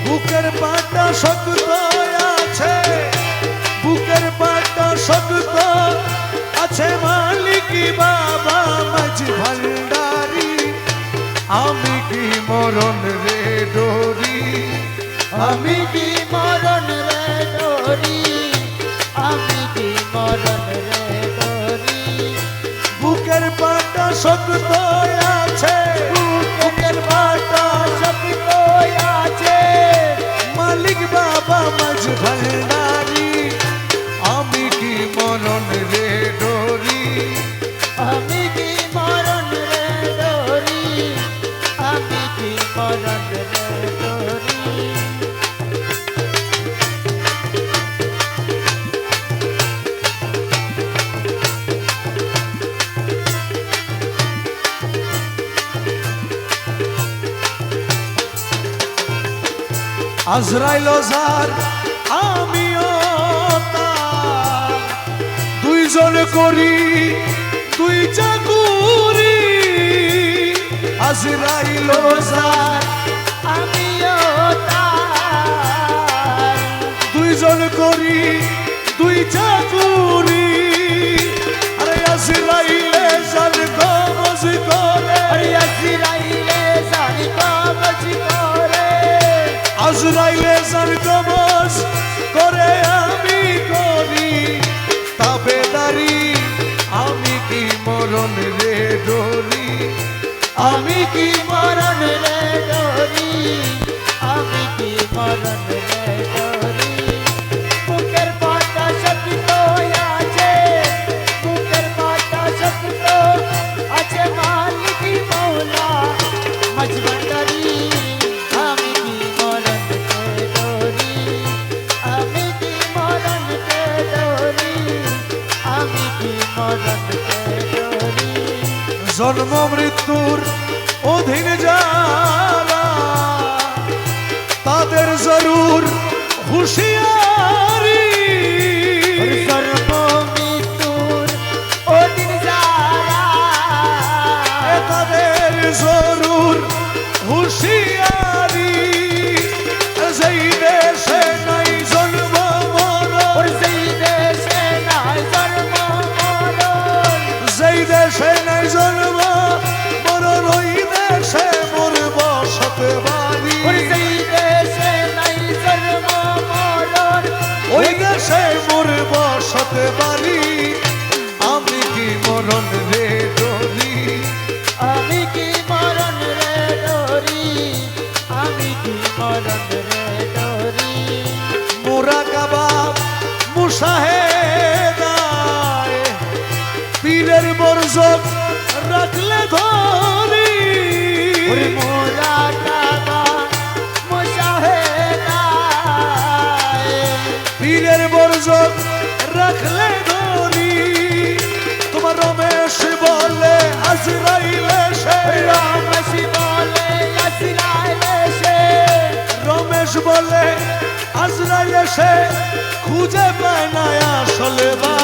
বুকের পাটা শক্ত আছে, বুকের পাটা শক্ত আছে, মালিক বাবা মাঝি ভান্ডারি। আমি কি মরণ রে ডরি, আমি কি মরণ রে ডরি, আমি কি মরণ রে ডরি। বুকের পাটা শক্ত আছে, বুকের পাটা শক্ত আছে, মালিক বাবা মাঝি ভান্ডারি। আমি কি মরণ রে ডরি, আমি কি মরণ রে ডরি, আমি কি মরণ রে ডরি। আজরাইল যার আমিও তার, দুইজন করি দুই চাকুরি। আজরাইল যার আমিও তার, দুইজন করি দুই চাকুরি। আরে আজরাইলে যার কবজ করে, আরে আজরাইলে জানি কবজ করে, আজরাইলে যার কবজ করে আমি করি তাবেদারি। আমি কি মরণ রে ডরি, আমি কি মরণ রে ডরি, আমি কি মরণ রে ডরি। বুকের পাটা শক্ত আছে, বুকের পাটা শক্ত আছে, মালিক মৌলা মাঝ ভান্ডারি। আমি কি মরণ রে ডরি, আমি কি মরণ রে ডরি, আমি কি মরণ রে ডরি। জন্ম মৃত্যুর অধীন যারা, তাদের জরুর হুঁশিয়ারি। সর্ব মৃত্যুর অধীন যারা, তাদের জরুর হুঁশিয়ারি। যেই দেশে নাই জন্ম মরণ, সেই দেশে নাই জন্ম মরণ, যেই দেশে নাই জন্ম মরণ, ওই দেশে মোর বসতে বাড়ি। সেই দেশে নাই জন্ম মরণ, ওই দেশে মোর বসতে বাড়ি। আমি কি মরণ রে ডরি, আমি কি মরণ রে ডরি, আমি কি মরণ রে ডরি। মুরাকাবা মুশাহেদায় পীরের বরজক রাখলে ধরি। মোরা কাবা মুশাহেদায়, পীরের বরজক রাখলে ধরি। তোমার রমেশ বলে আজরাইলে সে, রমেশ বলে আজরাইলে সে, রমেশ বলে আজরাইলে সে খুঁজে পায় না আসলে বা